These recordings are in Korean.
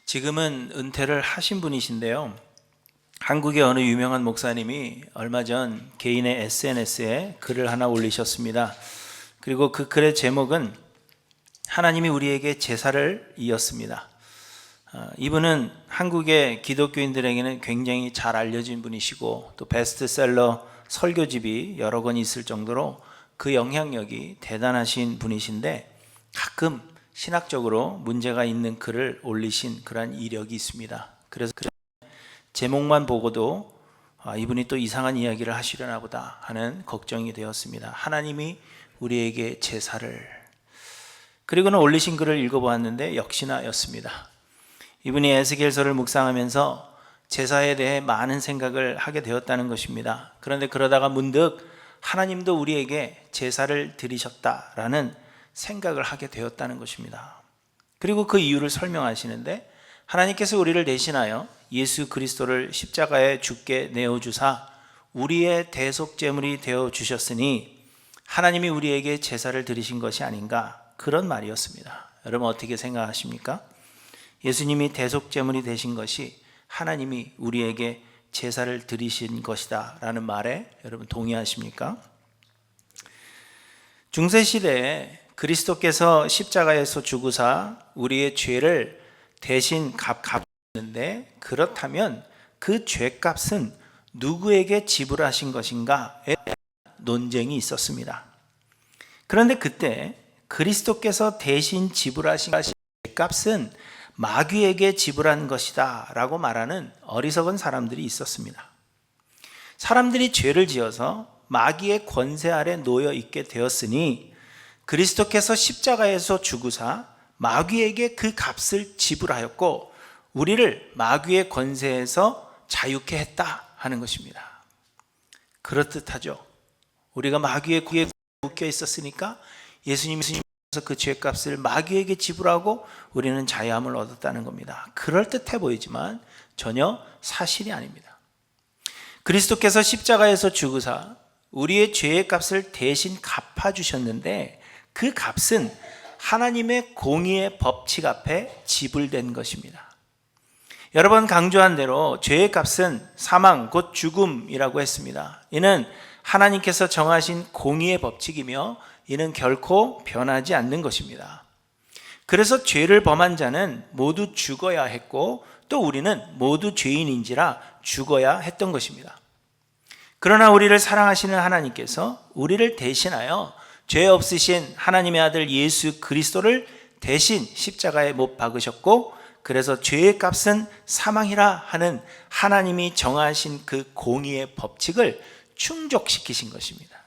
지금은 은퇴를 하신 분이신데요. 한국의 어느 유명한 목사님이 얼마 전 개인의 SNS에 글을 하나 올리셨습니다. 그리고 그 글의 제목은 하나님이 우리에게 제사를 이었습니다. 이분은 한국의 기독교인들에게는 굉장히 잘 알려진 분이시고 또 베스트셀러 설교집이 여러 권 있을 정도로 그 영향력이 대단하신 분이신데 가끔 신학적으로 문제가 있는 글을 올리신 그러한 이력이 있습니다. 그래서 제목만 보고도 이분이 또 이상한 이야기를 하시려나 보다 하는 걱정이 되었습니다. 하나님이 우리에게 제사를. 그리고는 올리신 글을 읽어보았는데 역시나 였습니다. 이분이 에스겔서를 묵상하면서 제사에 대해 많은 생각을 하게 되었다는 것입니다. 그런데 그러다가 문득 하나님도 우리에게 제사를 드리셨다라는 생각을 하게 되었다는 것입니다. 그리고 그 이유를 설명하시는데 하나님께서 우리를 대신하여 예수 그리스도를 십자가에 죽게 내어주사 우리의 대속제물이 되어주셨으니 하나님이 우리에게 제사를 드리신 것이 아닌가, 그런 말이었습니다. 여러분 어떻게 생각하십니까? 예수님이 대속제물이 되신 것이 하나님이 우리에게 제사를 드리신 것이다 라는 말에 여러분 동의하십니까? 중세시대에 그리스도께서 십자가에서 죽으사 우리의 죄를 대신 갚으셨는데 그렇다면 그 죄값은 누구에게 지불하신 것인가에 논쟁이 있었습니다. 그런데 그때 그리스도께서 대신 지불하신 죄값은 마귀에게 지불한 것이다 라고 말하는 어리석은 사람들이 있었습니다. 사람들이 죄를 지어서 마귀의 권세 아래 놓여 있게 되었으니 그리스도께서 십자가에서 죽으사 마귀에게 그 값을 지불하였고 우리를 마귀의 권세에서 자유케 했다 하는 것입니다. 그렇듯하죠. 우리가 마귀의 구에 묶여 있었으니까 예수님이 그 죄값을 마귀에게 지불하고 우리는 자유함을 얻었다는 겁니다. 그럴듯해 보이지만 전혀 사실이 아닙니다. 그리스도께서 십자가에서 죽으사 우리의 죄의 값을 대신 갚아주셨는데 그 값은 하나님의 공의의 법칙 앞에 지불된 것입니다. 여러 번 강조한 대로 죄의 값은 사망 곧 죽음이라고 했습니다. 이는 하나님께서 정하신 공의의 법칙이며 이는 결코 변하지 않는 것입니다. 그래서 죄를 범한 자는 모두 죽어야 했고 또 우리는 모두 죄인인지라 죽어야 했던 것입니다. 그러나 우리를 사랑하시는 하나님께서 우리를 대신하여 죄 없으신 하나님의 아들 예수 그리스도를 대신 십자가에 못 박으셨고 그래서 죄의 값은 사망이라 하는 하나님이 정하신 그 공의의 법칙을 충족시키신 것입니다.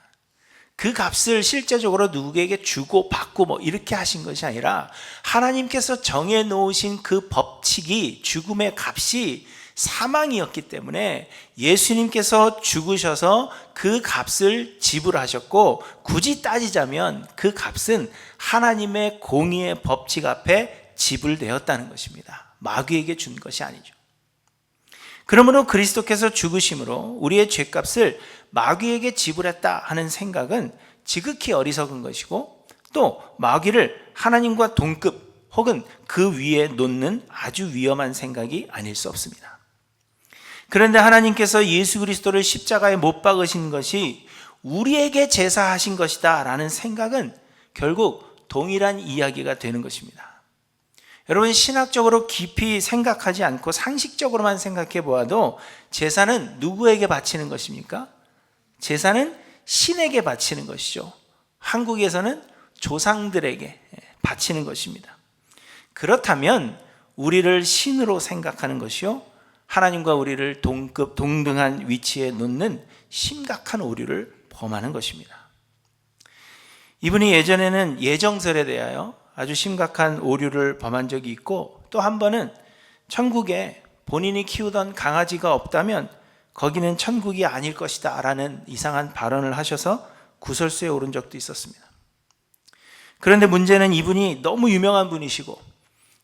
그 값을 실제적으로 누구에게 주고 받고 이렇게 하신 것이 아니라 하나님께서 정해 놓으신 그 법칙이 죽음의 값이 사망이었기 때문에 예수님께서 죽으셔서 그 값을 지불하셨고 굳이 따지자면 그 값은 하나님의 공의의 법칙 앞에 지불되었다는 것입니다. 마귀에게 준 것이 아니죠. 그러므로 그리스도께서 죽으심으로 우리의 죄값을 마귀에게 지불했다 하는 생각은 지극히 어리석은 것이고 또 마귀를 하나님과 동급 혹은 그 위에 놓는 아주 위험한 생각이 아닐 수 없습니다. 그런데 하나님께서 예수 그리스도를 십자가에 못 박으신 것이 우리에게 제사하신 것이다 라는 생각은 결국 동일한 이야기가 되는 것입니다. 여러분 신학적으로 깊이 생각하지 않고 상식적으로만 생각해 보아도 제사는 누구에게 바치는 것입니까? 제사는 신에게 바치는 것이죠. 한국에서는 조상들에게 바치는 것입니다. 그렇다면 우리를 신으로 생각하는 것이요 하나님과 우리를 동등한 위치에 놓는 심각한 오류를 범하는 것입니다. 이분이 예전에는 예정설에 대하여 아주 심각한 오류를 범한 적이 있고 또 한 번은 천국에 본인이 키우던 강아지가 없다면 거기는 천국이 아닐 것이다 라는 이상한 발언을 하셔서 구설수에 오른 적도 있었습니다. 그런데 문제는 이분이 너무 유명한 분이시고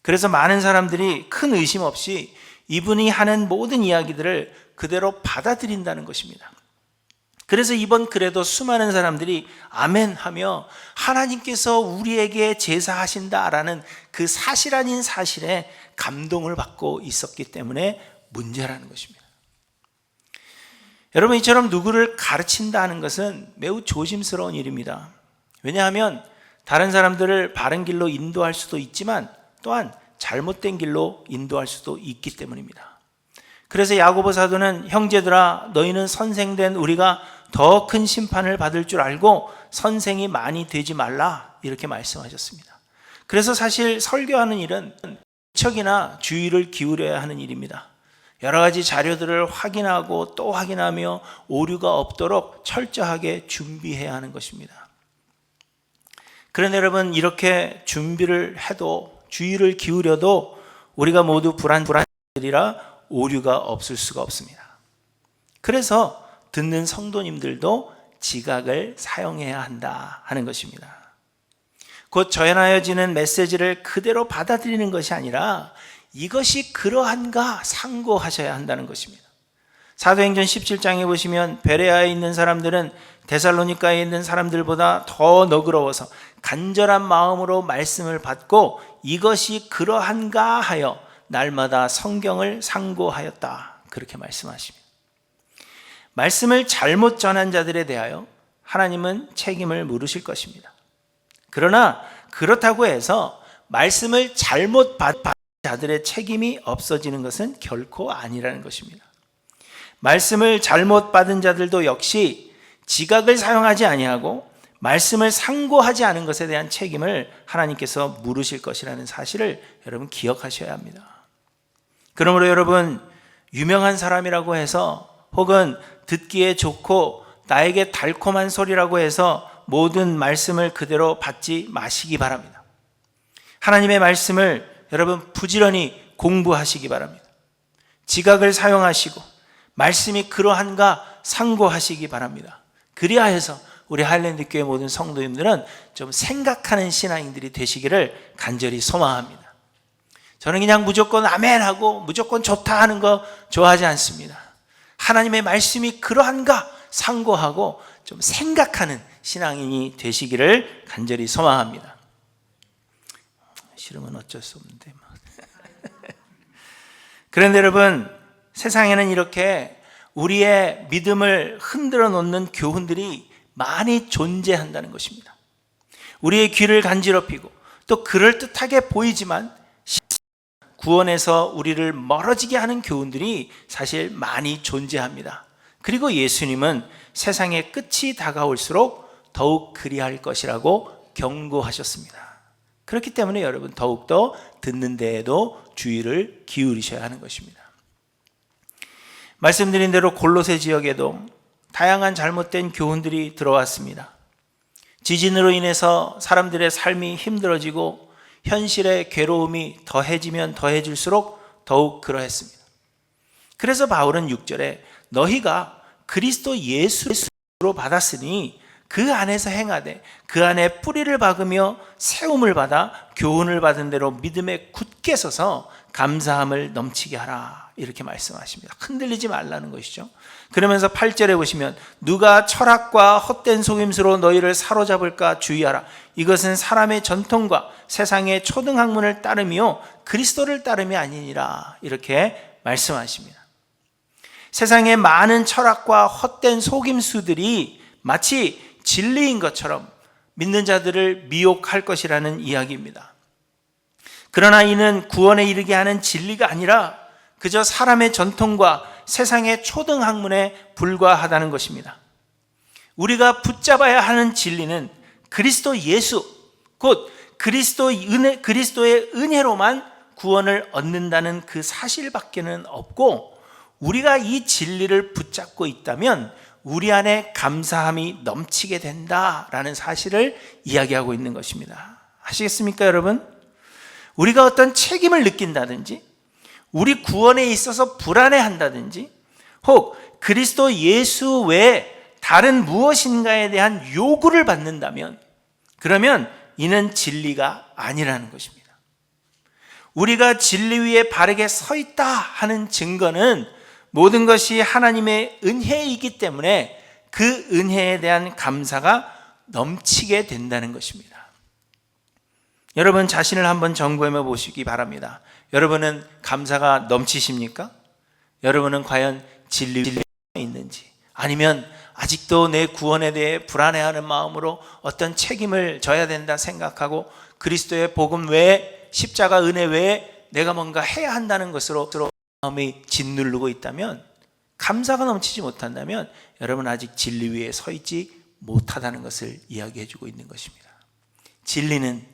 그래서 많은 사람들이 큰 의심 없이 이분이 하는 모든 이야기들을 그대로 받아들인다는 것입니다. 그래서 이번 글에도 수많은 사람들이 아멘 하며 하나님께서 우리에게 제사하신다라는 그 사실 아닌 사실에 감동을 받고 있었기 때문에 문제라는 것입니다. 여러분, 이처럼 누구를 가르친다는 것은 매우 조심스러운 일입니다. 왜냐하면 다른 사람들을 바른 길로 인도할 수도 있지만 또한 잘못된 길로 인도할 수도 있기 때문입니다. 그래서 야고보 사도는 형제들아 너희는 선생된 우리가 더 큰 심판을 받을 줄 알고 선생이 많이 되지 말라 이렇게 말씀하셨습니다. 그래서 사실 설교하는 일은 척이나 주의를 기울여야 하는 일입니다. 여러 가지 자료들을 확인하고 또 확인하며 오류가 없도록 철저하게 준비해야 하는 것입니다. 그런데 여러분, 이렇게 준비를 해도 주의를 기울여도 우리가 모두 불안이라 오류가 없을 수가 없습니다. 그래서 듣는 성도님들도 지각을 사용해야 한다 하는 것입니다. 곧 전하여지는 메시지를 그대로 받아들이는 것이 아니라 이것이 그러한가 상고하셔야 한다는 것입니다. 사도행전 17장에 보시면 베레아에 있는 사람들은 데살로니가에 있는 사람들보다 더 너그러워서 간절한 마음으로 말씀을 받고 이것이 그러한가 하여 날마다 성경을 상고하였다. 그렇게 말씀하십니다. 말씀을 잘못 전한 자들에 대하여 하나님은 책임을 물으실 것입니다. 그러나 그렇다고 해서 말씀을 잘못 받은 자들의 책임이 없어지는 것은 결코 아니라는 것입니다. 말씀을 잘못 받은 자들도 역시 지각을 사용하지 아니하고 말씀을 상고하지 않은 것에 대한 책임을 하나님께서 물으실 것이라는 사실을 여러분 기억하셔야 합니다. 그러므로 여러분, 유명한 사람이라고 해서 혹은 듣기에 좋고 나에게 달콤한 소리라고 해서 모든 말씀을 그대로 받지 마시기 바랍니다. 하나님의 말씀을 여러분 부지런히 공부하시기 바랍니다. 지각을 사용하시고 말씀이 그러한가 상고하시기 바랍니다. 그리하여서 우리 하일랜드 교회 모든 성도님들은 좀 생각하는 신앙인들이 되시기를 간절히 소망합니다. 저는 그냥 무조건 아멘하고 무조건 좋다 하는 거 좋아하지 않습니다. 하나님의 말씀이 그러한가 상고하고 좀 생각하는 신앙인이 되시기를 간절히 소망합니다. 싫으면 어쩔 수 없는데. 그런데 여러분, 세상에는 이렇게 우리의 믿음을 흔들어 놓는 교훈들이 많이 존재한다는 것입니다. 우리의 귀를 간지럽히고 또 그럴듯하게 보이지만 구원에서 우리를 멀어지게 하는 교훈들이 사실 많이 존재합니다. 그리고 예수님은 세상의 끝이 다가올수록 더욱 그리할 것이라고 경고하셨습니다. 그렇기 때문에 여러분 더욱더 듣는 데에도 주의를 기울이셔야 하는 것입니다. 말씀드린 대로 골로새 지역에도 다양한 잘못된 교훈들이 들어왔습니다. 지진으로 인해서 사람들의 삶이 힘들어지고 현실의 괴로움이 더해지면 더해질수록 더욱 그러했습니다. 그래서 바울은 6절에 너희가 그리스도 예수로 받았으니 그 안에서 행하되 그 안에 뿌리를 박으며 세움을 받아 교훈을 받은 대로 믿음에 굳게 서서 감사함을 넘치게 하라 이렇게 말씀하십니다. 흔들리지 말라는 것이죠. 그러면서 8절에 보시면 누가 철학과 헛된 속임수로 너희를 사로잡을까 주의하라. 이것은 사람의 전통과 세상의 초등학문을 따르며 그리스도를 따름이 아니니라 이렇게 말씀하십니다. 세상의 많은 철학과 헛된 속임수들이 마치 진리인 것처럼 믿는 자들을 미혹할 것이라는 이야기입니다. 그러나 이는 구원에 이르게 하는 진리가 아니라 그저 사람의 전통과 세상의 초등학문에 불과하다는 것입니다. 우리가 붙잡아야 하는 진리는 그리스도 예수, 곧 그리스도의 은혜로만 구원을 얻는다는 그 사실밖에는 없고, 우리가 이 진리를 붙잡고 있다면 우리 안에 감사함이 넘치게 된다라는 사실을 이야기하고 있는 것입니다. 아시겠습니까, 여러분? 우리가 어떤 책임을 느낀다든지 우리 구원에 있어서 불안해한다든지 혹 그리스도 예수 외에 다른 무엇인가에 대한 요구를 받는다면 그러면 이는 진리가 아니라는 것입니다. 우리가 진리 위에 바르게 서 있다 하는 증거는 모든 것이 하나님의 은혜이기 때문에 그 은혜에 대한 감사가 넘치게 된다는 것입니다. 여러분 자신을 한번 점검해 보시기 바랍니다. 여러분은 감사가 넘치십니까? 여러분은 과연 진리에 있는지, 아니면 아직도 내 구원에 대해 불안해하는 마음으로 어떤 책임을 져야 된다 생각하고 그리스도의 복음 외에, 십자가 은혜 외에 내가 뭔가 해야 한다는 것으로 마음이 짓누르고 있다면, 감사가 넘치지 못한다면 여러분 아직 진리 위에 서 있지 못하다는 것을 이야기해 주고 있는 것입니다. 진리는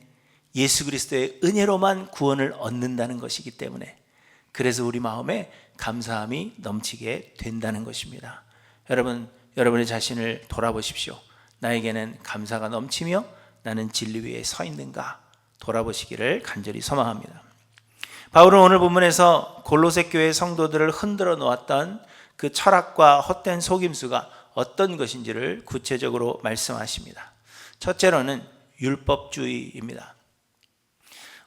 예수 그리스도의 은혜로만 구원을 얻는다는 것이기 때문에, 그래서 우리 마음에 감사함이 넘치게 된다는 것입니다. 여러분, 여러분의 자신을 돌아보십시오. 나에게는 감사가 넘치며 나는 진리 위에 서 있는가 돌아보시기를 간절히 소망합니다. 바울은 오늘 본문에서 골로새 교회 성도들을 흔들어 놓았던 그 철학과 헛된 속임수가 어떤 것인지를 구체적으로 말씀하십니다. 첫째로는 율법주의입니다.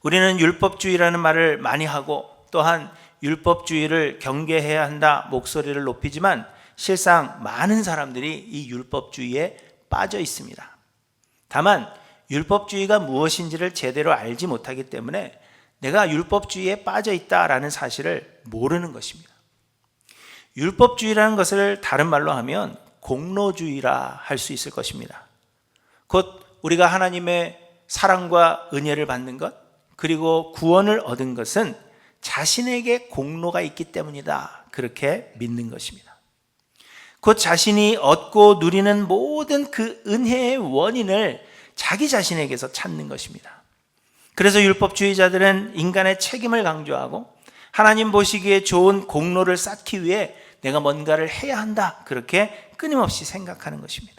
우리는 율법주의라는 말을 많이 하고 또한 율법주의를 경계해야 한다 목소리를 높이지만, 실상 많은 사람들이 이 율법주의에 빠져 있습니다. 다만 율법주의가 무엇인지를 제대로 알지 못하기 때문에 내가 율법주의에 빠져 있다라는 사실을 모르는 것입니다. 율법주의라는 것을 다른 말로 하면 공로주의라 할 수 있을 것입니다. 곧 우리가 하나님의 사랑과 은혜를 받는 것, 그리고 구원을 얻은 것은 자신에게 공로가 있기 때문이다, 그렇게 믿는 것입니다. 곧 자신이 얻고 누리는 모든 그 은혜의 원인을 자기 자신에게서 찾는 것입니다. 그래서 율법주의자들은 인간의 책임을 강조하고 하나님 보시기에 좋은 공로를 쌓기 위해 내가 뭔가를 해야 한다, 그렇게 끊임없이 생각하는 것입니다.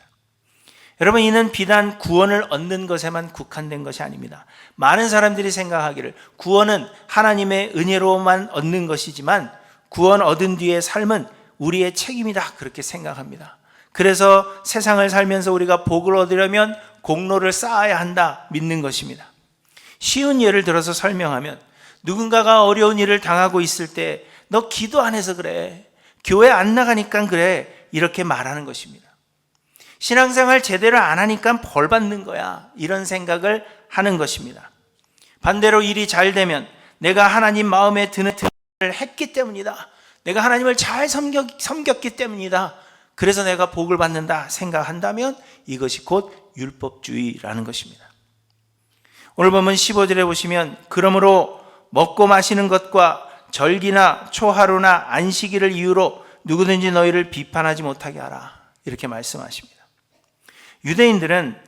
여러분, 이는 비단 구원을 얻는 것에만 국한된 것이 아닙니다. 많은 사람들이 생각하기를 구원은 하나님의 은혜로만 얻는 것이지만 구원 얻은 뒤의 삶은 우리의 책임이다, 그렇게 생각합니다. 그래서 세상을 살면서 우리가 복을 얻으려면 공로를 쌓아야 한다 믿는 것입니다. 쉬운 예를 들어서 설명하면, 누군가가 어려운 일을 당하고 있을 때 너 기도 안 해서 그래, 교회 안 나가니까 그래, 이렇게 말하는 것입니다. 신앙생활 제대로 안 하니까 벌 받는 거야, 이런 생각을 하는 것입니다. 반대로 일이 잘 되면 내가 하나님 마음에 드는 일을 했기 때문이다, 내가 하나님을 잘 섬겼기 때문이다, 그래서 내가 복을 받는다 생각한다면 이것이 곧 율법주의라는 것입니다. 오늘 보면 15절에 보시면, 그러므로 먹고 마시는 것과 절기나 초하루나 안식일을 이유로 누구든지 너희를 비판하지 못하게 하라, 이렇게 말씀하십니다. 유대인들은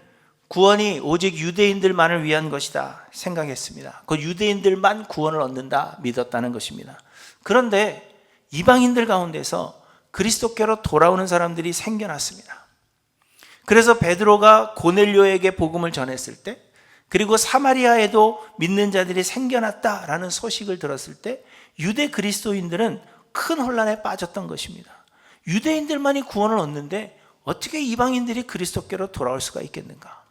구원이 오직 유대인들만을 위한 것이다 생각했습니다. 그 유대인들만 구원을 얻는다 믿었다는 것입니다. 그런데 이방인들 가운데서 그리스도께로 돌아오는 사람들이 생겨났습니다. 그래서 베드로가 고넬료에게 복음을 전했을 때, 그리고 사마리아에도 믿는 자들이 생겨났다라는 소식을 들었을 때 유대 그리스도인들은 큰 혼란에 빠졌던 것입니다. 유대인들만이 구원을 얻는데 어떻게 이방인들이 그리스도께로 돌아올 수가 있겠는가?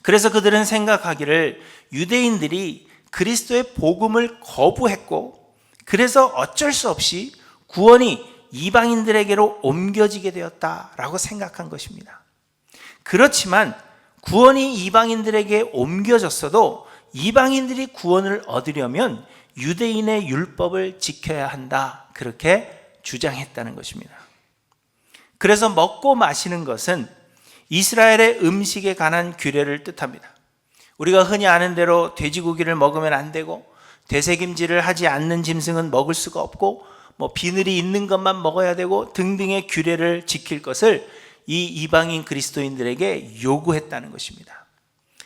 그래서 그들은 생각하기를 유대인들이 그리스도의 복음을 거부했고, 그래서 어쩔 수 없이 구원이 이방인들에게로 옮겨지게 되었다라고 생각한 것입니다. 그렇지만 구원이 이방인들에게 옮겨졌어도 이방인들이 구원을 얻으려면 유대인의 율법을 지켜야 한다, 그렇게 주장했다는 것입니다. 그래서 먹고 마시는 것은 이스라엘의 음식에 관한 규례를 뜻합니다. 우리가 흔히 아는 대로 돼지고기를 먹으면 안 되고, 되새김질을 하지 않는 짐승은 먹을 수가 없고, 비늘이 있는 것만 먹어야 되고 등등의 규례를 지킬 것을 이 이방인 그리스도인들에게 요구했다는 것입니다.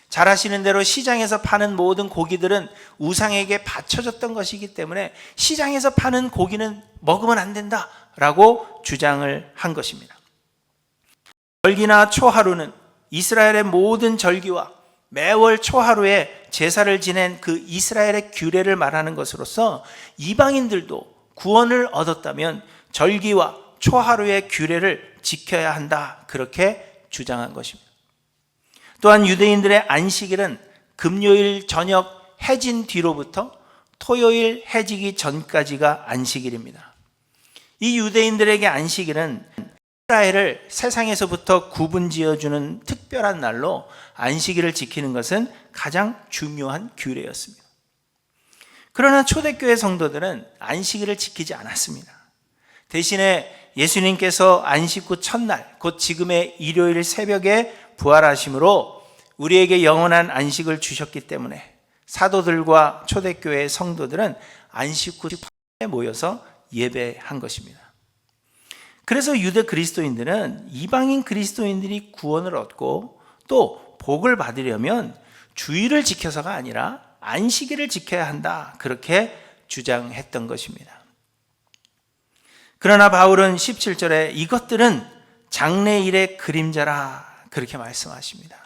잘 아시는 대로 시장에서 파는 모든 고기들은 우상에게 바쳐졌던 것이기 때문에 시장에서 파는 고기는 먹으면 안 된다라고 주장을 한 것입니다. 절기나 초하루는 이스라엘의 모든 절기와 매월 초하루에 제사를 지낸 그 이스라엘의 규례를 말하는 것으로서 이방인들도 구원을 얻었다면 절기와 초하루의 규례를 지켜야 한다, 그렇게 주장한 것입니다. 또한 유대인들의 안식일은 금요일 저녁 해진 뒤로부터 토요일 해지기 전까지가 안식일입니다. 이 유대인들에게 안식일은 이스라엘을 세상에서부터 구분지어주는 특별한 날로 안식일을 지키는 것은 가장 중요한 규례였습니다. 그러나 초대교회 성도들은 안식일을 지키지 않았습니다. 대신에 예수님께서 안식 후 첫날, 곧 지금의 일요일 새벽에 부활하심으로 우리에게 영원한 안식을 주셨기 때문에 사도들과 초대교회 성도들은 안식 후에 모여서 예배한 것입니다. 그래서 유대 그리스도인들은 이방인 그리스도인들이 구원을 얻고 또 복을 받으려면 주일을 지켜서가 아니라 안식일을 지켜야 한다, 그렇게 주장했던 것입니다. 그러나 바울은 17절에 이것들은 장래일의 그림자라, 그렇게 말씀하십니다.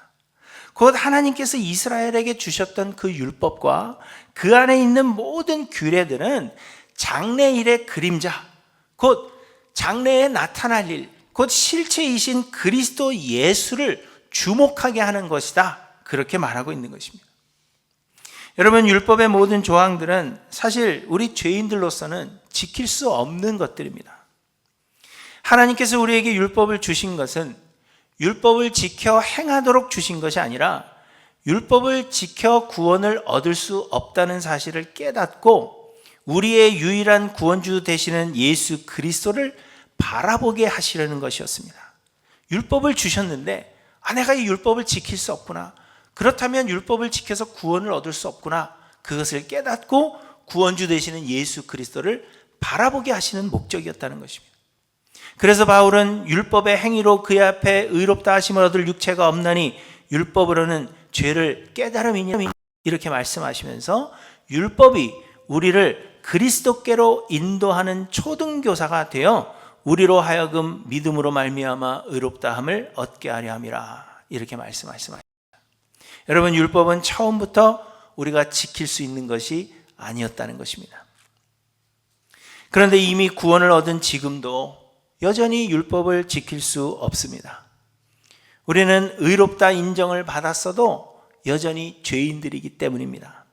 곧 하나님께서 이스라엘에게 주셨던 그 율법과 그 안에 있는 모든 규례들은 장래일의 그림자, 곧 장래에 나타날 일, 곧 실체이신 그리스도 예수를 주목하게 하는 것이다, 그렇게 말하고 있는 것입니다. 여러분, 율법의 모든 조항들은 사실 우리 죄인들로서는 지킬 수 없는 것들입니다. 하나님께서 우리에게 율법을 주신 것은 율법을 지켜 행하도록 주신 것이 아니라 율법을 지켜 구원을 얻을 수 없다는 사실을 깨닫고 우리의 유일한 구원주 되시는 예수 그리스도를 바라보게 하시려는 것이었습니다. 율법을 주셨는데 내가 이 율법을 지킬 수 없구나, 그렇다면 율법을 지켜서 구원을 얻을 수 없구나, 그것을 깨닫고 구원주 되시는 예수 그리스도를 바라보게 하시는 목적이었다는 것입니다. 그래서 바울은 율법의 행위로 그의 앞에 의롭다 하심을 얻을 육체가 없나니 율법으로는 죄를 깨달음이니, 이렇게 말씀하시면서 율법이 우리를 그리스도께로 인도하는 초등교사가 되어 우리로 하여금 믿음으로 말미암아 의롭다함을 얻게 하려 함이라, 이렇게 말씀하십니다. 여러분, 율법은 처음부터 우리가 지킬 수 있는 것이 아니었다는 것입니다. 그런데 이미 구원을 얻은 지금도 여전히 율법을 지킬 수 없습니다. 우리는 의롭다 인정을 받았어도 여전히 죄인들이기 때문입니다.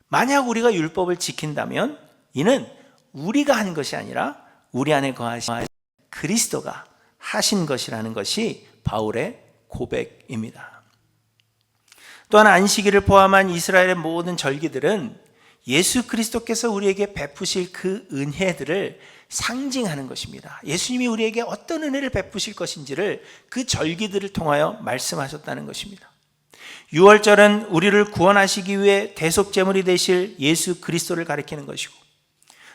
만약 우리가 율법을 지킨다면 이는 우리가 한 것이 아니라 우리 안에 거하신 그리스도가 하신 것이라는 것이 바울의 고백입니다. 또한 안식일을 포함한 이스라엘의 모든 절기들은 예수 그리스도께서 우리에게 베푸실 그 은혜들을 상징하는 것입니다. 예수님이 우리에게 어떤 은혜를 베푸실 것인지를 그 절기들을 통하여 말씀하셨다는 것입니다. 유월절은 우리를 구원하시기 위해 대속제물이 되실 예수 그리스도를 가리키는 것이고,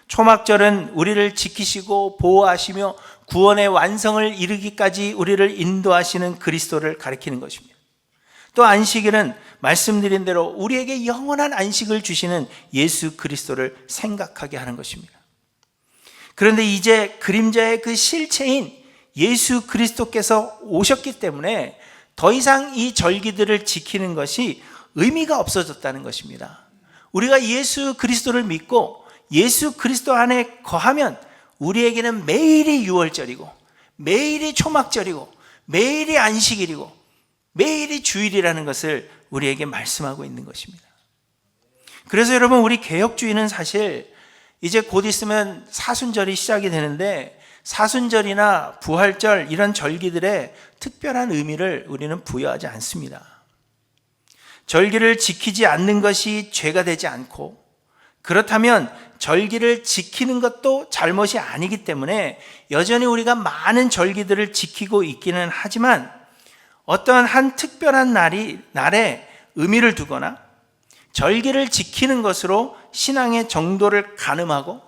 초막절은 우리를 지키시고 보호하시며 구원의 완성을 이루기까지 우리를 인도하시는 그리스도를 가리키는 것입니다. 또 안식일은 말씀드린 대로 우리에게 영원한 안식을 주시는 예수 그리스도를 생각하게 하는 것입니다. 그런데 이제 그림자의 그 실체인 예수 그리스도께서 오셨기 때문에 더 이상 이 절기들을 지키는 것이 의미가 없어졌다는 것입니다. 우리가 예수 그리스도를 믿고 예수 그리스도 안에 거하면 우리에게는 매일이 유월절이고 매일이 초막절이고 매일이 안식일이고 매일이 주일이라는 것을 우리에게 말씀하고 있는 것입니다. 그래서 여러분, 우리 개혁주의는 사실 이제 곧 있으면 사순절이 시작이 되는데 사순절이나 부활절 이런 절기들의 특별한 의미를 우리는 부여하지 않습니다. 절기를 지키지 않는 것이 죄가 되지 않고, 그렇다면 절기를 지키는 것도 잘못이 아니기 때문에 여전히 우리가 많은 절기들을 지키고 있기는 하지만 어떤 한 특별한 날에 의미를 두거나 절기를 지키는 것으로 신앙의 정도를 가늠하고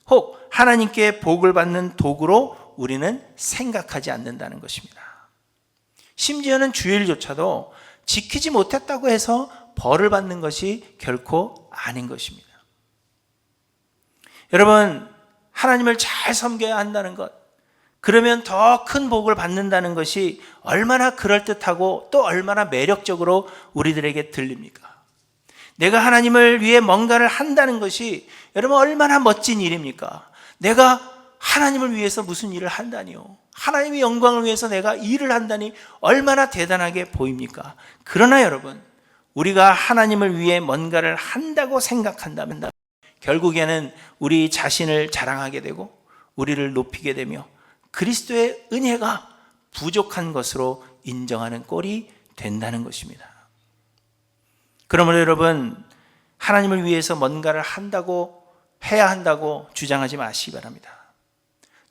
혹 하나님께 복을 받는 도구로 우리는 생각하지 않는다는 것입니다. 심지어는 주일조차도 지키지 못했다고 해서 벌을 받는 것이 결코 아닌 것입니다. 여러분, 하나님을 잘 섬겨야 한다는 것, 그러면 더 큰 복을 받는다는 것이 얼마나 그럴듯하고 또 얼마나 매력적으로 우리들에게 들립니까? 내가 하나님을 위해 뭔가를 한다는 것이 여러분 얼마나 멋진 일입니까? 내가 하나님을 위해서 무슨 일을 한다니요? 하나님의 영광을 위해서 내가 일을 한다니 얼마나 대단하게 보입니까? 그러나 여러분, 우리가 하나님을 위해 뭔가를 한다고 생각한다면 결국에는 우리 자신을 자랑하게 되고 우리를 높이게 되며 그리스도의 은혜가 부족한 것으로 인정하는 꼴이 된다는 것입니다. 그러므로 여러분, 하나님을 위해서 뭔가를 해야 한다고 주장하지 마시기 바랍니다.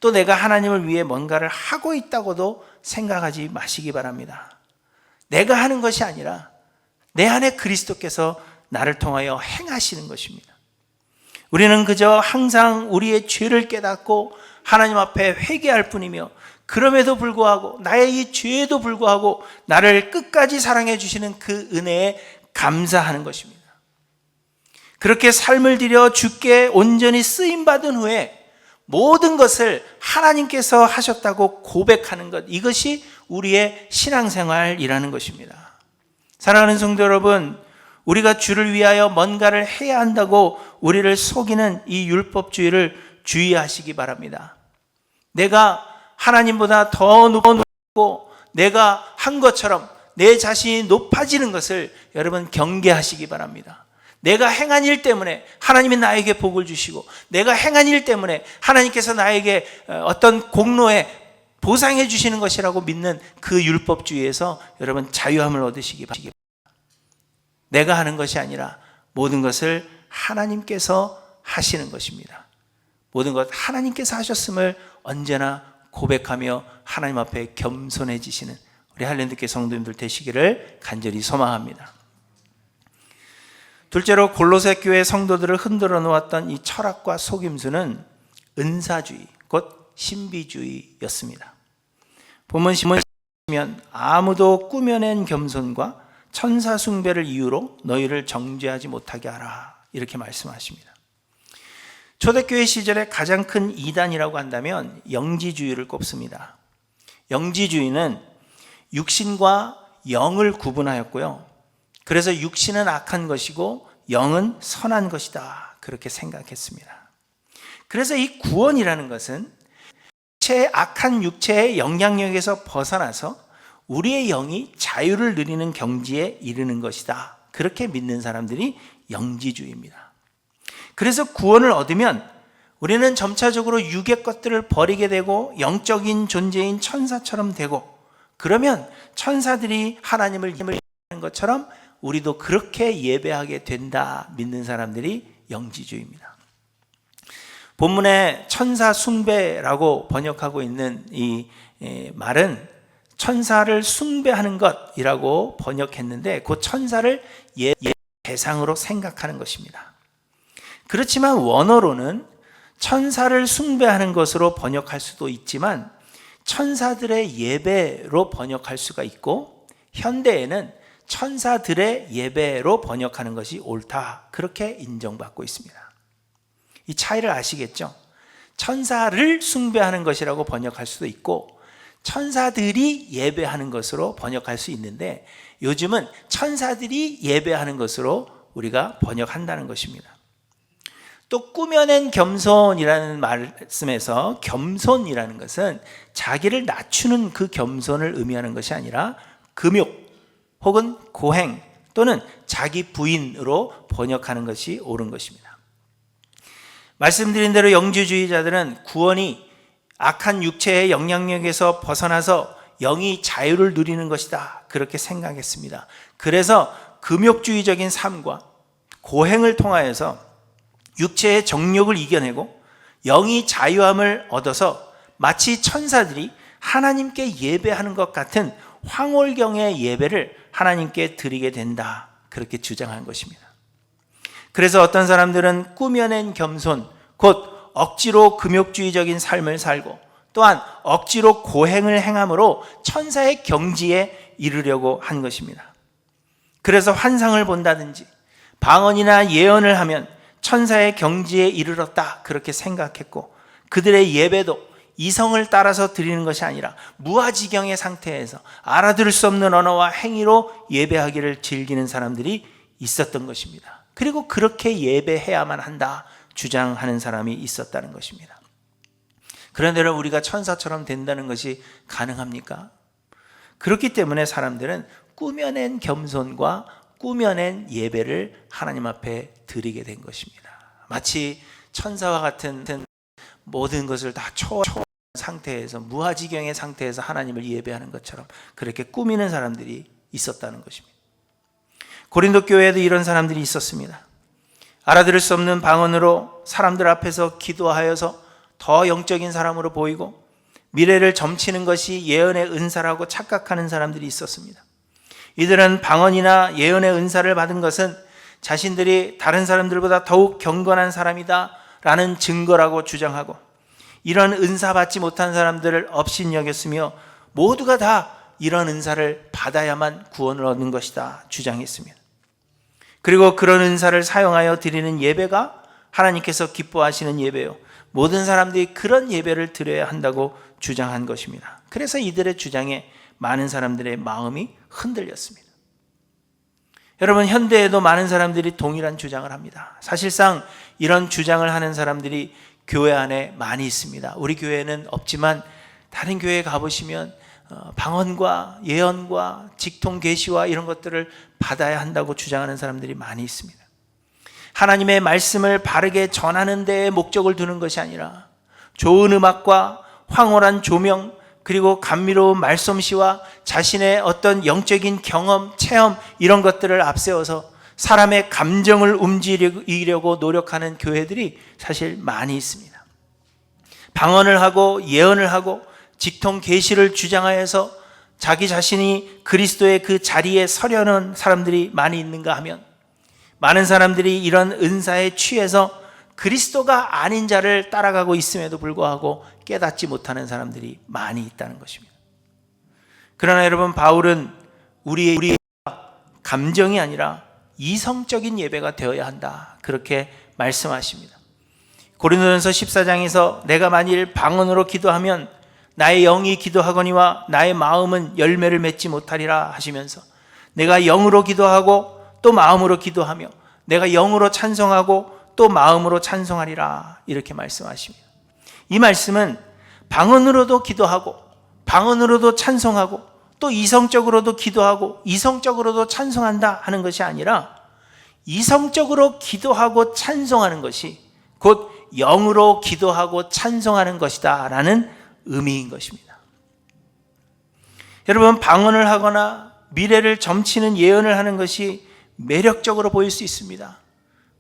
또 내가 하나님을 위해 뭔가를 하고 있다고도 생각하지 마시기 바랍니다. 내가 하는 것이 아니라 내 안에 그리스도께서 나를 통하여 행하시는 것입니다. 우리는 그저 항상 우리의 죄를 깨닫고 하나님 앞에 회개할 뿐이며, 그럼에도 불구하고 나의 이 죄에도 불구하고 나를 끝까지 사랑해 주시는 그 은혜에 감사하는 것입니다. 그렇게 삶을 들여 주께 온전히 쓰임받은 후에 모든 것을 하나님께서 하셨다고 고백하는 것, 이것이 우리의 신앙생활이라는 것입니다. 사랑하는 성도 여러분, 우리가 주를 위하여 뭔가를 해야 한다고 우리를 속이는 이 율법주의를 주의하시기 바랍니다. 내가 하나님보다 더 높고 내가 한 것처럼 내 자신이 높아지는 것을 여러분 경계하시기 바랍니다. 내가 행한 일 때문에 하나님이 나에게 복을 주시고, 내가 행한 일 때문에 하나님께서 나에게 어떤 공로에 보상해 주시는 것이라고 믿는 그 율법주의에서 여러분 자유함을 얻으시기 바랍니다. 내가 하는 것이 아니라 모든 것을 하나님께서 하시는 것입니다. 모든 것 하나님께서 하셨음을 언제나 고백하며 하나님 앞에 겸손해지시는 우리 할랜드교회 성도님들 되시기를 간절히 소망합니다. 둘째로 골로새 교회 성도들을 흔들어 놓았던 이 철학과 속임수는 은사주의, 곧 신비주의였습니다. 본문 보시면 아무도 꾸며낸 겸손과 천사 숭배를 이유로 너희를 정죄하지 못하게 하라, 이렇게 말씀하십니다. 초대교회 시절에 가장 큰 이단이라고 한다면 영지주의를 꼽습니다. 영지주의는 육신과 영을 구분하였고요, 그래서 육신은 악한 것이고 영은 선한 것이다, 그렇게 생각했습니다. 그래서 이 구원이라는 것은 악한 육체의 영향력에서 벗어나서 우리의 영이 자유를 누리는 경지에 이르는 것이다, 그렇게 믿는 사람들이 영지주의입니다. 그래서 구원을 얻으면 우리는 점차적으로 육의 것들을 버리게 되고 영적인 존재인 천사처럼 되고, 그러면 천사들이 하나님을 예배하는 것처럼 우리도 그렇게 예배하게 된다 믿는 사람들이 영지주의입니다. 본문에 천사 숭배라고 번역하고 있는 이 말은 천사를 숭배하는 것이라고 번역했는데, 그 천사를 대상으로 생각하는 것입니다. 그렇지만 원어로는 천사를 숭배하는 것으로 번역할 수도 있지만 천사들의 예배로 번역할 수가 있고, 현대에는 천사들의 예배로 번역하는 것이 옳다, 그렇게 인정받고 있습니다. 이 차이를 아시겠죠? 천사를 숭배하는 것이라고 번역할 수도 있고 천사들이 예배하는 것으로 번역할 수 있는데, 요즘은 천사들이 예배하는 것으로 우리가 번역한다는 것입니다. 또 꾸며낸 겸손이라는 말씀에서 겸손이라는 것은 자기를 낮추는 그 겸손을 의미하는 것이 아니라 금욕 혹은 고행 또는 자기 부인으로 번역하는 것이 옳은 것입니다. 말씀드린 대로 영지주의자들은 구원이 악한 육체의 영향력에서 벗어나서 영이 자유를 누리는 것이다, 그렇게 생각했습니다. 그래서 금욕주의적인 삶과 고행을 통하여서 육체의 정욕을 이겨내고 영이 자유함을 얻어서 마치 천사들이 하나님께 예배하는 것 같은 황홀경의 예배를 하나님께 드리게 된다, 그렇게 주장한 것입니다. 그래서 어떤 사람들은 꾸며낸 겸손, 곧 억지로 금욕주의적인 삶을 살고 또한 억지로 고행을 행함으로 천사의 경지에 이르려고 한 것입니다. 그래서 환상을 본다든지 방언이나 예언을 하면 천사의 경지에 이르렀다, 그렇게 생각했고, 그들의 예배도 이성을 따라서 드리는 것이 아니라 무아지경의 상태에서 알아들을 수 없는 언어와 행위로 예배하기를 즐기는 사람들이 있었던 것입니다. 그리고 그렇게 예배해야만 한다 주장하는 사람이 있었다는 것입니다. 그런데 우리가 천사처럼 된다는 것이 가능합니까? 그렇기 때문에 사람들은 꾸며낸 겸손과 꾸며낸 예배를 하나님 앞에 드리게 된 것입니다. 마치 천사와 같은 모든 것을 다 초월한 상태에서, 무아지경의 상태에서 하나님을 예배하는 것처럼 그렇게 꾸미는 사람들이 있었다는 것입니다. 고린도 교회에도 이런 사람들이 있었습니다. 알아들을 수 없는 방언으로 사람들 앞에서 기도하여서 더 영적인 사람으로 보이고 미래를 점치는 것이 예언의 은사라고 착각하는 사람들이 있었습니다. 이들은 방언이나 예언의 은사를 받은 것은 자신들이 다른 사람들보다 더욱 경건한 사람이다 라는 증거라고 주장하고, 이런 은사 받지 못한 사람들을 업신여겼으며 모두가 다 이런 은사를 받아야만 구원을 얻는 것이다 주장했습니다. 그리고 그런 은사를 사용하여 드리는 예배가 하나님께서 기뻐하시는 예배요, 모든 사람들이 그런 예배를 드려야 한다고 주장한 것입니다. 그래서 이들의 주장에 많은 사람들의 마음이 흔들렸습니다. 여러분, 현대에도 많은 사람들이 동일한 주장을 합니다. 사실상 이런 주장을 하는 사람들이 교회 안에 많이 있습니다. 우리 교회는 없지만 다른 교회에 가보시면 방언과 예언과 직통 계시와 이런 것들을 받아야 한다고 주장하는 사람들이 많이 있습니다. 하나님의 말씀을 바르게 전하는 데에 목적을 두는 것이 아니라 좋은 음악과 황홀한 조명, 그리고 감미로운 말솜씨와 자신의 어떤 영적인 경험, 체험 이런 것들을 앞세워서 사람의 감정을 움직이려고 노력하는 교회들이 사실 많이 있습니다. 방언을 하고 예언을 하고 직통 계시를 주장하여서 자기 자신이 그리스도의 그 자리에 서려는 사람들이 많이 있는가 하면, 많은 사람들이 이런 은사에 취해서 그리스도가 아닌 자를 따라가고 있음에도 불구하고 깨닫지 못하는 사람들이 많이 있다는 것입니다. 그러나 여러분, 바울은 우리의 감정이 아니라 이성적인 예배가 되어야 한다, 그렇게 말씀하십니다. 고린도전서 14장에서 내가 만일 방언으로 기도하면 나의 영이 기도하거니와 나의 마음은 열매를 맺지 못하리라 하시면서, 내가 영으로 기도하고 또 마음으로 기도하며 내가 영으로 찬송하고 또 마음으로 찬송하리라, 이렇게 말씀하십니다. 이 말씀은 방언으로도 기도하고 방언으로도 찬송하고 또 이성적으로도 기도하고 이성적으로도 찬송한다 하는 것이 아니라, 이성적으로 기도하고 찬송하는 것이 곧 영으로 기도하고 찬송하는 것이다 라는 의미인 것입니다. 여러분, 방언을 하거나 미래를 점치는 예언을 하는 것이 매력적으로 보일 수 있습니다.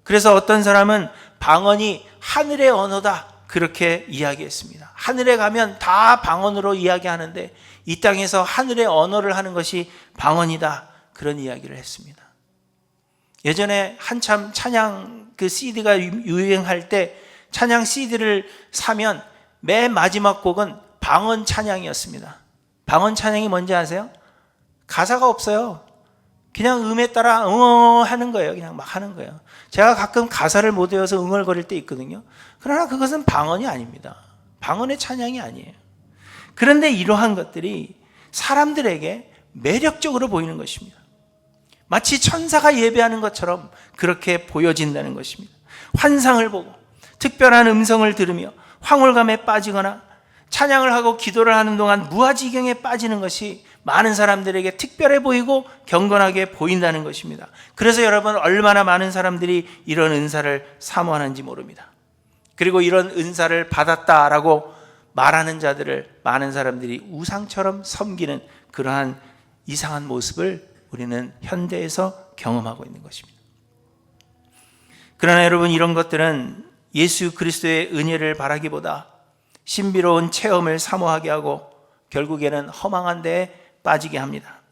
그래서 어떤 사람은 방언이 하늘의 언어다, 그렇게 이야기했습니다. 하늘에 가면 다 방언으로 이야기하는데 이 땅에서 하늘의 언어를 하는 것이 방언이다, 그런 이야기를 했습니다. 예전에 한참 찬양 그 CD가 유행할 때 찬양 CD를 사면 맨 마지막 곡은 방언 찬양이었습니다. 방언 찬양이 뭔지 아세요? 가사가 없어요. 그냥 음에 따라 하는 거예요. 그냥 막 하는 거예요. 제가 가끔 가사를 못 외워서 응얼거릴 때 있거든요. 그러나 그것은 방언이 아닙니다. 방언의 찬양이 아니에요. 그런데 이러한 것들이 사람들에게 매력적으로 보이는 것입니다. 마치 천사가 예배하는 것처럼 그렇게 보여진다는 것입니다. 환상을 보고 특별한 음성을 들으며 황홀감에 빠지거나 찬양을 하고 기도를 하는 동안 무아지경에 빠지는 것이 많은 사람들에게 특별해 보이고 경건하게 보인다는 것입니다. 그래서 여러분, 얼마나 많은 사람들이 이런 은사를 사모하는지 모릅니다. 그리고 이런 은사를 받았다라고 말하는 자들을 많은 사람들이 우상처럼 섬기는 그러한 이상한 모습을 우리는 현대에서 경험하고 있는 것입니다. 그러나 여러분, 이런 것들은 예수 그리스도의 은혜를 바라기보다 신비로운 체험을 사모하게 하고 결국에는 허망한 데에 빠지게 합니다.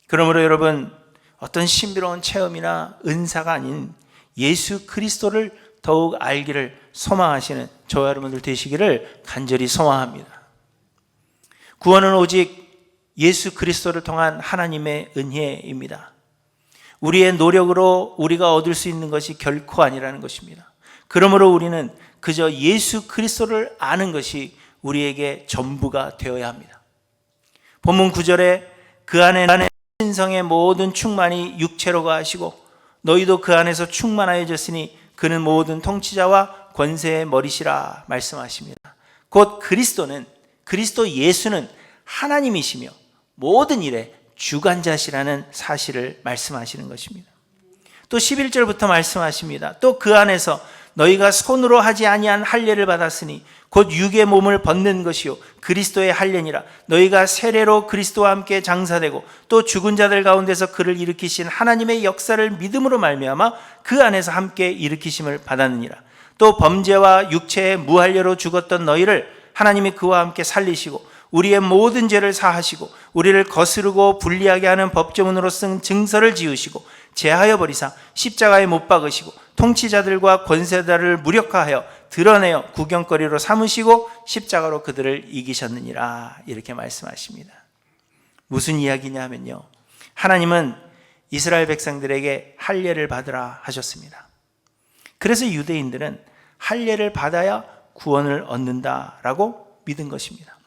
그러므로 여러분, 어떤 신비로운 체험이나 은사가 아닌 예수 그리스도를 더욱 알기를 소망하시는 저와 여러분들 되시기를 간절히 소망합니다. 구원은 오직 예수 그리스도를 통한 하나님의 은혜입니다. 우리의 노력으로 우리가 얻을 수 있는 것이 결코 아니라는 것입니다. 그러므로 우리는 그저 예수 그리스도를 아는 것이 우리에게 전부가 되어야 합니다. 본문 9절에 그 안에 신성의 모든 충만이 육체로 거하시고 너희도 그 안에서 충만하여졌으니 그는 모든 통치자와 권세의 머리시라 말씀하십니다. 곧 그리스도 예수는 하나님이시며 모든 일의 주관자시라는 사실을 말씀하시는 것입니다. 또 11절부터 말씀하십니다. 또 그 안에서 너희가 손으로 하지 아니한 할례를 받았으니 곧 육의 몸을 벗는 것이요 그리스도의 할례니라. 너희가 세례로 그리스도와 함께 장사되고 또 죽은 자들 가운데서 그를 일으키신 하나님의 역사를 믿음으로 말미암아 그 안에서 함께 일으키심을 받았느니라. 또 범죄와 육체의 무할례로 죽었던 너희를 하나님이 그와 함께 살리시고 우리의 모든 죄를 사하시고 우리를 거스르고 불리하게 하는 법조문으로 쓴 증서를 지으시고 제하여 버리사 십자가에 못 박으시고 통치자들과 권세자를 무력화하여 드러내어 구경거리로 삼으시고 십자가로 그들을 이기셨느니라. 이렇게 말씀하십니다. 무슨 이야기냐면요, 하나님은 이스라엘 백성들에게 할례를 받으라 하셨습니다. 그래서 유대인들은 할례를 받아야 구원을 얻는다라고 믿은 것입니다.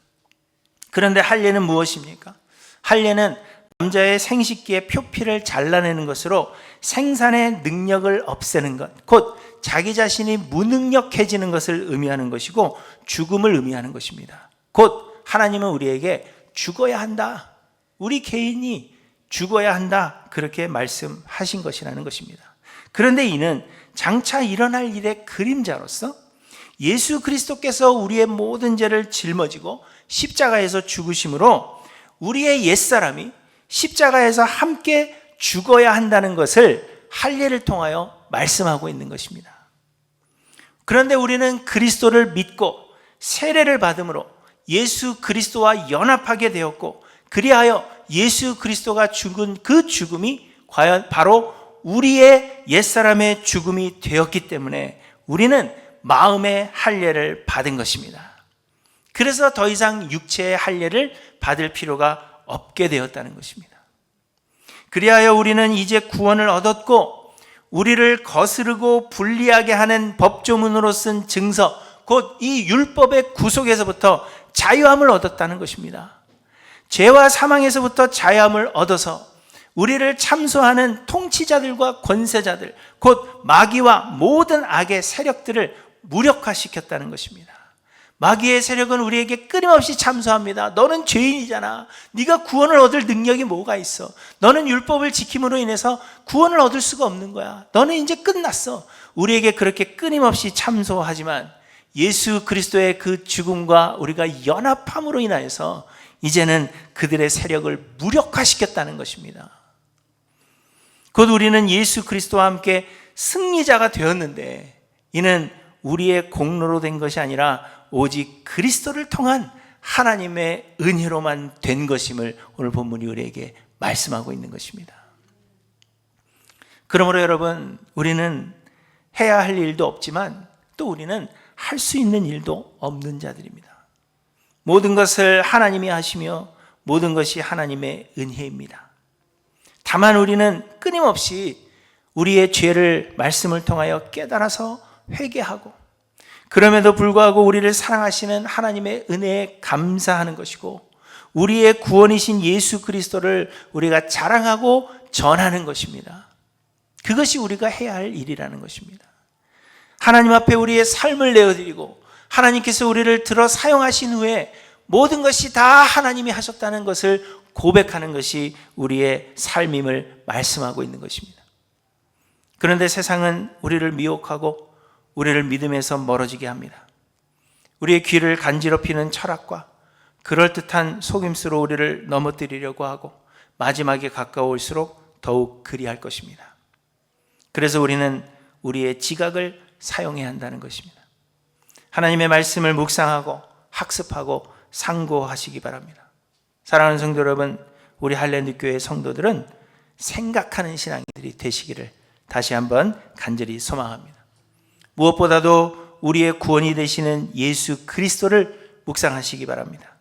그런데 할례는 무엇입니까? 할례는 남자의 생식기의 표피를 잘라내는 것으로 생산의 능력을 없애는 것, 곧 자기 자신이 무능력해지는 것을 의미하는 것이고 죽음을 의미하는 것입니다. 곧 하나님은 우리에게 죽어야 한다, 우리 개인이 죽어야 한다, 그렇게 말씀하신 것이라는 것입니다. 그런데 이는 장차 일어날 일의 그림자로서 예수 그리스도께서 우리의 모든 죄를 짊어지고 십자가에서 죽으심으로 우리의 옛사람이 십자가에서 함께 죽어야 한다는 것을 할례를 통하여 말씀하고 있는 것입니다. 그런데 우리는 그리스도를 믿고 세례를 받음으로 예수 그리스도와 연합하게 되었고, 그리하여 예수 그리스도가 죽은 그 죽음이 과연 바로 우리의 옛사람의 죽음이 되었기 때문에 우리는 마음의 할례를 받은 것입니다. 그래서 더 이상 육체의 할례를 받을 필요가 없게 되었다는 것입니다. 그리하여 우리는 이제 구원을 얻었고 우리를 거스르고 불리하게 하는 법조문으로 쓴 증서, 곧 이 율법의 구속에서부터 자유함을 얻었다는 것입니다. 죄와 사망에서부터 자유함을 얻어서 우리를 참소하는 통치자들과 권세자들, 곧 마귀와 모든 악의 세력들을 무력화시켰다는 것입니다. 마귀의 세력은 우리에게 끊임없이 참소합니다. 너는 죄인이잖아. 네가 구원을 얻을 능력이 뭐가 있어? 너는 율법을 지킴으로 인해서 구원을 얻을 수가 없는 거야. 너는 이제 끝났어. 우리에게 그렇게 끊임없이 참소하지만 예수 그리스도의 그 죽음과 우리가 연합함으로 인하여서 이제는 그들의 세력을 무력화시켰다는 것입니다. 곧 우리는 예수 그리스도와 함께 승리자가 되었는데, 이는 우리의 공로로 된 것이 아니라 오직 그리스도를 통한 하나님의 은혜로만 된 것임을 오늘 본문이 우리에게 말씀하고 있는 것입니다. 그러므로 여러분, 우리는 해야 할 일도 없지만 또 우리는 할 수 있는 일도 없는 자들입니다. 모든 것을 하나님이 하시며 모든 것이 하나님의 은혜입니다. 다만 우리는 끊임없이 우리의 죄를 말씀을 통하여 깨달아서 회개하고, 그럼에도 불구하고 우리를 사랑하시는 하나님의 은혜에 감사하는 것이고, 우리의 구원이신 예수 그리스도를 우리가 자랑하고 전하는 것입니다. 그것이 우리가 해야 할 일이라는 것입니다. 하나님 앞에 우리의 삶을 내어드리고 하나님께서 우리를 들어 사용하신 후에 모든 것이 다 하나님이 하셨다는 것을 고백하는 것이 우리의 삶임을 말씀하고 있는 것입니다. 그런데 세상은 우리를 미혹하고 우리를 믿음에서 멀어지게 합니다. 우리의 귀를 간지럽히는 철학과 그럴듯한 속임수로 우리를 넘어뜨리려고 하고 마지막에 가까울수록 더욱 그리할 것입니다. 그래서 우리는 우리의 지각을 사용해야 한다는 것입니다. 하나님의 말씀을 묵상하고 학습하고 상고하시기 바랍니다. 사랑하는 성도 여러분, 우리 할렐루야 성도들은 생각하는 신앙인들이 되시기를 다시 한번 간절히 소망합니다. 무엇보다도 우리의 구원이 되시는 예수 그리스도를 묵상하시기 바랍니다.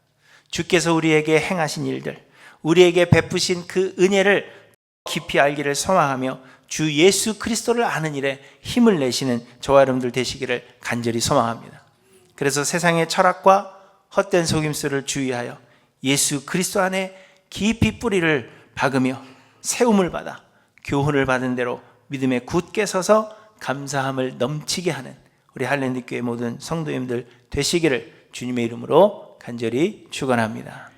주께서 우리에게 행하신 일들, 우리에게 베푸신 그 은혜를 깊이 알기를 소망하며 주 예수 그리스도를 아는 일에 힘을 내시는 저와 여러분들 되시기를 간절히 소망합니다. 그래서 세상의 철학과 헛된 속임수를 주의하여 예수 그리스도 안에 깊이 뿌리를 박으며 세움을 받아 교훈을 받은 대로 믿음에 굳게 서서 감사함을 넘치게 하는 우리 할렐루야 교회 모든 성도님들 되시기를 주님의 이름으로 간절히 축원합니다.